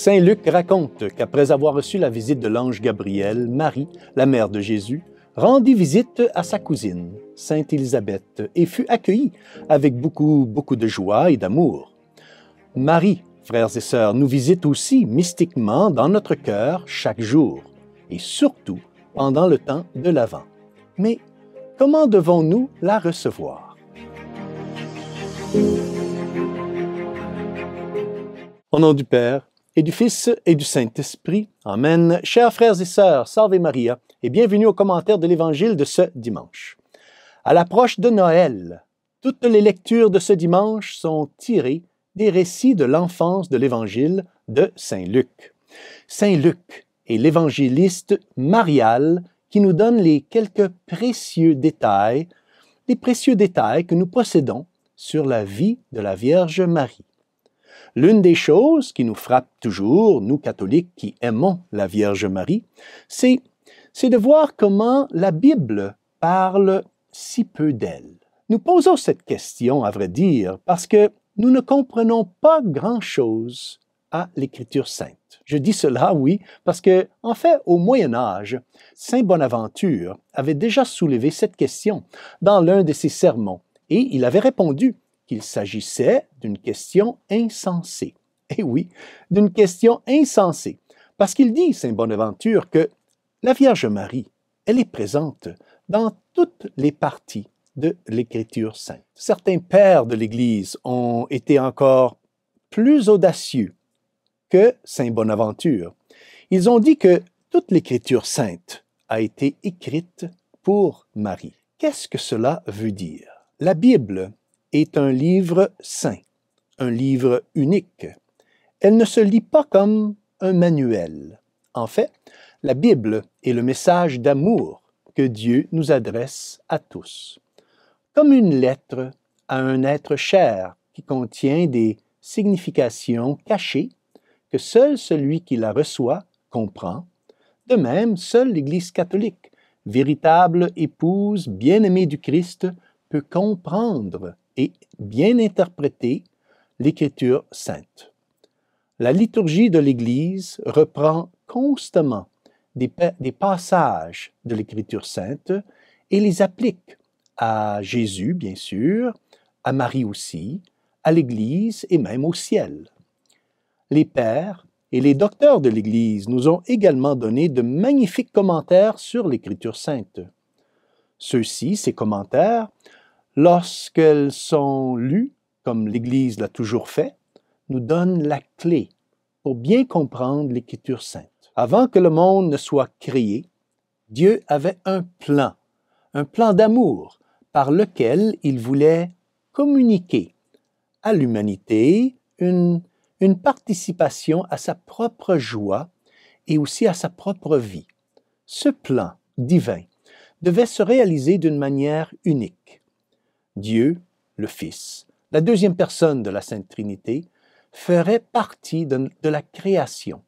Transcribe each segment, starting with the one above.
Saint Luc raconte qu'après avoir reçu la visite de l'ange Gabriel, Marie, la mère de Jésus, rendit visite à sa cousine, Sainte Élisabeth, et fut accueillie avec beaucoup de joie et d'amour. Marie, frères et sœurs, nous visite aussi mystiquement dans notre cœur chaque jour, et surtout pendant le temps de l'Avent. Mais comment devons-nous la recevoir? Au nom du Père, et du Fils et du Saint-Esprit. Amen. Chers frères et sœurs, Salve Maria, et bienvenue au commentaire de l'Évangile de ce dimanche. À l'approche de Noël, toutes les lectures de ce dimanche sont tirées des récits de l'enfance de l'Évangile de Saint Luc. Saint Luc est l'évangéliste marial qui nous donne les quelques précieux détails, que nous possédons sur la vie de la Vierge Marie. L'une des choses qui nous frappe toujours, nous catholiques qui aimons la Vierge Marie, c'est de voir comment la Bible parle si peu d'elle. Nous posons cette question, à vrai dire, parce que nous ne comprenons pas grand-chose à l'Écriture sainte. Je dis cela, oui, parce que, en fait, au Moyen Âge, Saint Bonaventure avait déjà soulevé cette question dans l'un de ses sermons, et il avait répondu qu'il s'agissait d'une question insensée. Eh oui, d'une question insensée, parce qu'il dit, Saint Bonaventure, que la Vierge Marie, elle est présente dans toutes les parties de l'Écriture sainte. Certains pères de l'Église ont été encore plus audacieux que Saint Bonaventure. Ils ont dit que toute l'Écriture sainte a été écrite pour Marie. Qu'est-ce que cela veut dire? La Bible est un livre saint, un livre unique. Elle ne se lit pas comme un manuel. En fait, la Bible est le message d'amour que Dieu nous adresse à tous. Comme une lettre à un être cher qui contient des significations cachées que seul celui qui la reçoit comprend. De même, seule l'Église catholique, véritable épouse bien-aimée du Christ, peut comprendre et bien interpréter l'Écriture sainte. La liturgie de l'Église reprend constamment des passages de l'Écriture sainte et les applique à Jésus, bien sûr, à Marie aussi, à l'Église et même au ciel. Les pères et les docteurs de l'Église nous ont également donné de magnifiques commentaires sur l'Écriture sainte. Ceux-ci, ces commentaires, lorsqu'elles sont lues, comme l'Église l'a toujours fait, nous donnent la clé pour bien comprendre l'Écriture sainte. Avant que le monde ne soit créé, Dieu avait un plan d'amour par lequel il voulait communiquer à l'humanité une participation à sa propre joie et aussi à sa propre vie. Ce plan divin devait se réaliser d'une manière unique. Dieu, le Fils, la deuxième personne de la Sainte Trinité, ferait partie de la création,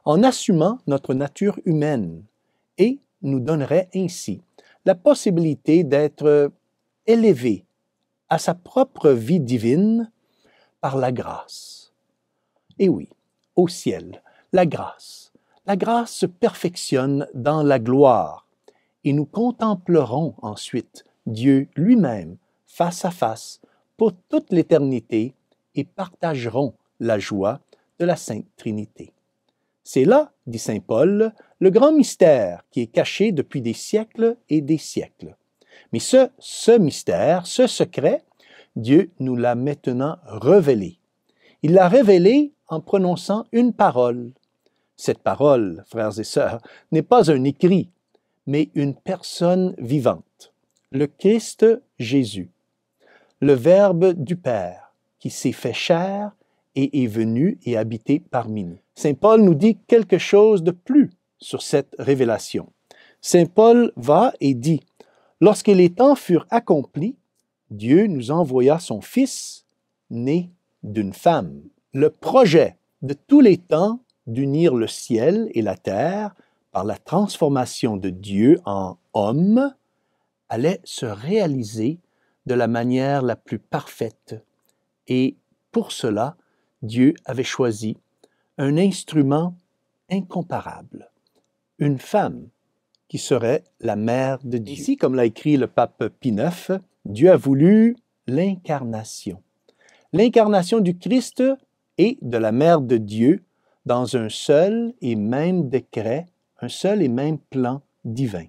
en assumant notre nature humaine, et nous donnerait ainsi la possibilité d'être élevé à sa propre vie divine par la grâce. Et oui, au ciel, la grâce se perfectionne dans la gloire, et nous contemplerons ensuite Dieu lui-même face à face pour toute l'éternité et partageront la joie de la Sainte Trinité. C'est là, dit saint Paul, le grand mystère qui est caché depuis des siècles et des siècles. Mais ce mystère, ce secret, Dieu nous l'a maintenant révélé. Il l'a révélé en prononçant une parole. Cette parole, frères et sœurs, n'est pas un écrit, mais une personne vivante, le Christ Jésus, le Verbe du Père, qui s'est fait chair et est venu et habité parmi nous. Saint Paul nous dit quelque chose de plus sur cette révélation. Saint Paul va et dit, « Lorsque les temps furent accomplis, Dieu nous envoya son Fils, né d'une femme. » Le projet de tous les temps d'unir le ciel et la terre par la transformation de Dieu en homme allait se réaliser de la manière la plus parfaite. Et pour cela, Dieu avait choisi un instrument incomparable, une femme qui serait la mère de Dieu. Ici, comme l'a écrit le pape Pie IX, Dieu a voulu l'incarnation. L'incarnation du Christ et de la mère de Dieu dans un seul et même décret, un seul et même plan divin.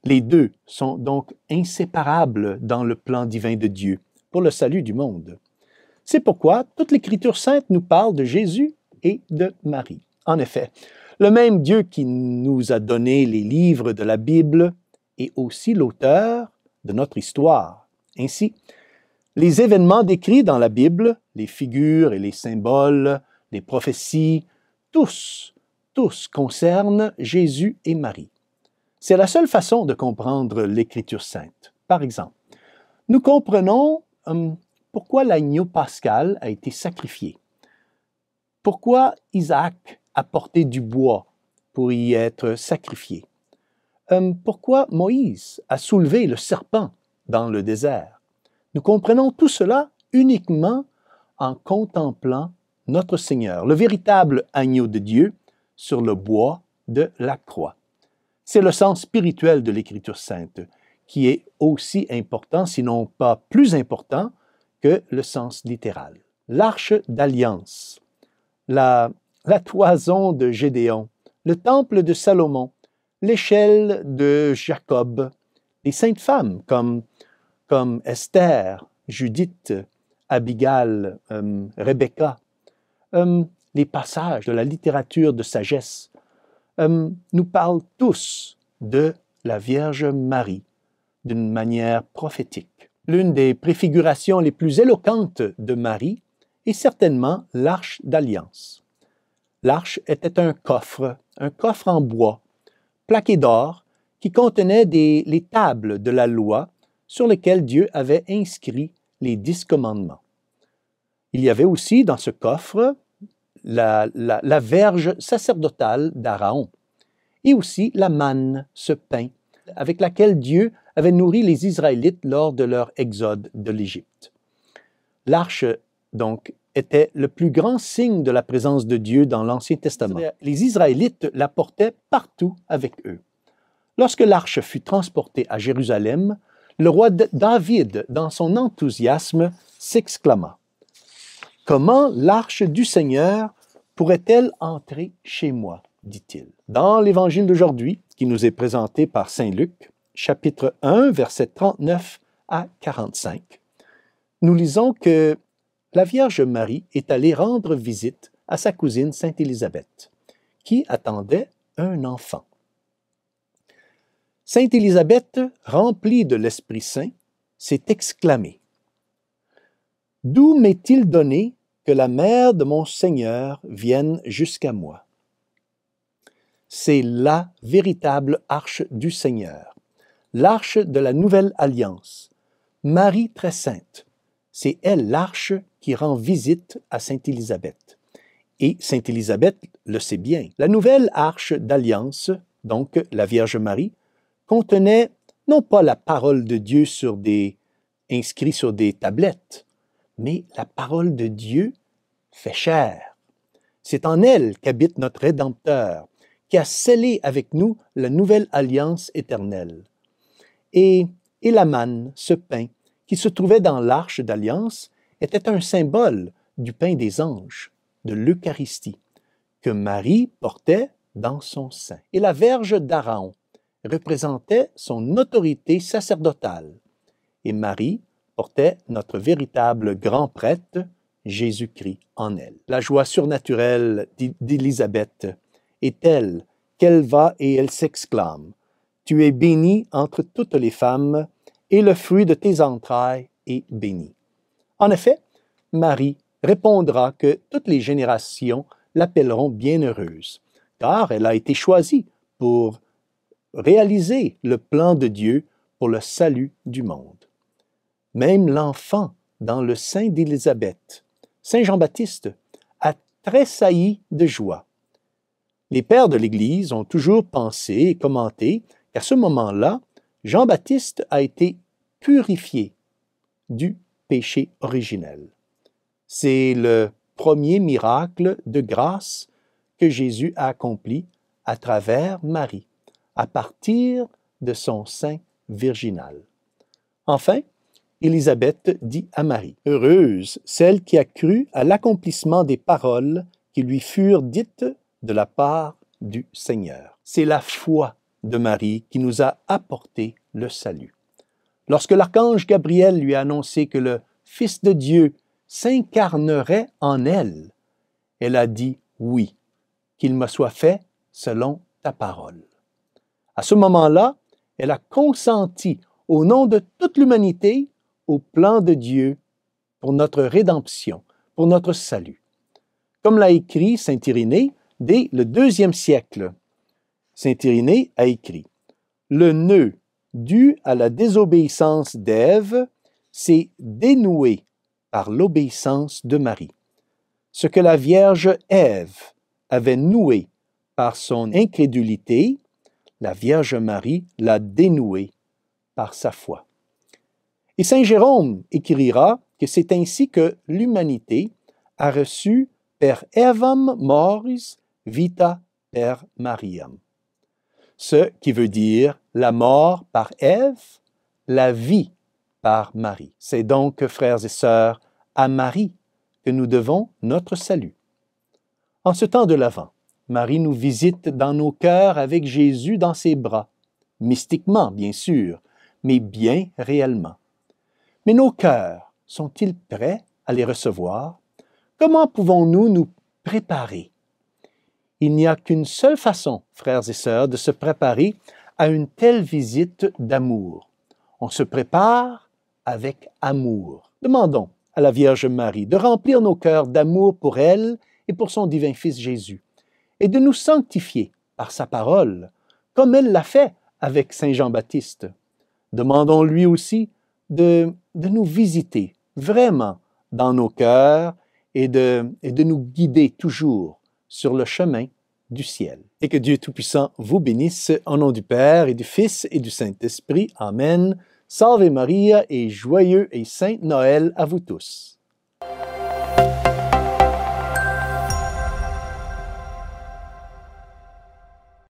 Les deux sont donc inséparables dans le plan divin de Dieu pour le salut du monde. C'est pourquoi toute l'Écriture sainte nous parle de Jésus et de Marie. En effet, le même Dieu qui nous a donné les livres de la Bible est aussi l'auteur de notre histoire. Ainsi, les événements décrits dans la Bible, les figures et les symboles, les prophéties, tous concernent Jésus et Marie. C'est la seule façon de comprendre l'Écriture sainte. Par exemple, nous comprenons pourquoi l'agneau pascal a été sacrifié, pourquoi Isaac a porté du bois pour y être sacrifié, pourquoi Moïse a soulevé le serpent dans le désert. Nous comprenons tout cela uniquement en contemplant notre Seigneur, le véritable agneau de Dieu, sur le bois de la croix. C'est le sens spirituel de l'Écriture sainte, qui est aussi important, sinon pas plus important, que le sens littéral. L'arche d'alliance, la toison de Gédéon, le temple de Salomon, l'échelle de Jacob, les saintes femmes comme Esther, Judith, Abigail, Rebecca, les passages de la littérature de sagesse nous parlent tous de la Vierge Marie d'une manière prophétique. L'une des préfigurations les plus éloquentes de Marie est certainement l'arche d'alliance. L'arche était un coffre en bois, plaqué d'or, qui contenait les tables de la loi sur lesquelles Dieu avait inscrit les 10 commandements. Il y avait aussi dans ce coffre la verge sacerdotale d'Aaron et aussi la manne, ce pain, avec laquelle Dieu avait nourri les Israélites lors de leur exode de l'Égypte. L'arche, donc, était le plus grand signe de la présence de Dieu dans l'Ancien Testament. Les Israélites la portaient partout avec eux. Lorsque l'arche fut transportée à Jérusalem, le roi David, dans son enthousiasme, s'exclama: « Comment l'arche du Seigneur pourrait-elle entrer chez moi ?» dit-il. Dans l'Évangile d'aujourd'hui, qui nous est présenté par saint Luc, chapitre 1, versets 39 à 45, nous lisons que la Vierge Marie est allée rendre visite à sa cousine Sainte Élisabeth, qui attendait un enfant. Sainte Élisabeth, remplie de l'Esprit Saint, s'est exclamée: « D'où m'est-il donné que la mère de mon Seigneur vienne jusqu'à moi? » C'est la véritable arche du Seigneur, l'arche de la nouvelle alliance, Marie très sainte. C'est elle l'arche qui rend visite à Sainte Élisabeth. Et Sainte Élisabeth le sait bien. La nouvelle arche d'alliance, donc la Vierge Marie, contenait non pas la parole de Dieu inscrite sur des tablettes, mais la parole de Dieu fait chair. C'est en elle qu'habite notre Rédempteur, qui a scellé avec nous la nouvelle alliance éternelle. Et la manne, ce pain, qui se trouvait dans l'arche d'alliance, était un symbole du pain des anges, de l'Eucharistie, que Marie portait dans son sein. Et la verge d'Aaron représentait son autorité sacerdotale, et Marie portait notre véritable grand prêtre, Jésus-Christ, en elle. La joie surnaturelle d'Élisabeth est telle qu'elle va et elle s'exclame: « Tu es bénie entre toutes les femmes, et le fruit de tes entrailles est béni. » En effet, Marie répondra que toutes les générations l'appelleront bienheureuse, car elle a été choisie pour réaliser le plan de Dieu pour le salut du monde. Même l'enfant dans le sein d'Élisabeth, Saint Jean-Baptiste, a tressailli de joie. Les pères de l'Église ont toujours pensé et commenté qu'à ce moment-là, Jean-Baptiste a été purifié du péché originel. C'est le premier miracle de grâce que Jésus a accompli à travers Marie, à partir de son sein virginal. Enfin, Élisabeth dit à Marie, « Heureuse celle qui a cru à l'accomplissement des paroles qui lui furent dites de la part du Seigneur. » C'est la foi de Marie qui nous a apporté le salut. Lorsque l'archange Gabriel lui a annoncé que le Fils de Dieu s'incarnerait en elle, elle a dit « Oui, qu'il me soit fait selon ta parole. » À ce moment-là, elle a consenti au nom de toute l'humanité au plan de Dieu pour notre rédemption, pour notre salut. Comme l'a écrit saint Irénée dès le IIe siècle, saint Irénée a écrit « Le nœud dû à la désobéissance d'Ève s'est dénoué par l'obéissance de Marie. Ce que la Vierge Ève avait noué par son incrédulité, la Vierge Marie l'a dénoué par sa foi. » Et saint Jérôme écrira que c'est ainsi que l'humanité a reçu per Evam moris vita per Mariam. Ce qui veut dire la mort par Ève, la vie par Marie. C'est donc, frères et sœurs, à Marie que nous devons notre salut. En ce temps de l'Avent, Marie nous visite dans nos cœurs avec Jésus dans ses bras, mystiquement bien sûr, mais bien réellement. Mais nos cœurs sont-ils prêts à les recevoir? Comment pouvons-nous nous préparer? Il n'y a qu'une seule façon, frères et sœurs, de se préparer à une telle visite d'amour. On se prépare avec amour. Demandons à la Vierge Marie de remplir nos cœurs d'amour pour elle et pour son divin Fils Jésus, et de nous sanctifier par sa parole, comme elle l'a fait avec saint Jean-Baptiste. Demandons-lui aussi de nous visiter vraiment dans nos cœurs et de nous guider toujours sur le chemin du ciel. Et que Dieu Tout-Puissant vous bénisse au nom du Père et du Fils et du Saint-Esprit. Amen. Salve Maria et joyeux et saint Noël à vous tous.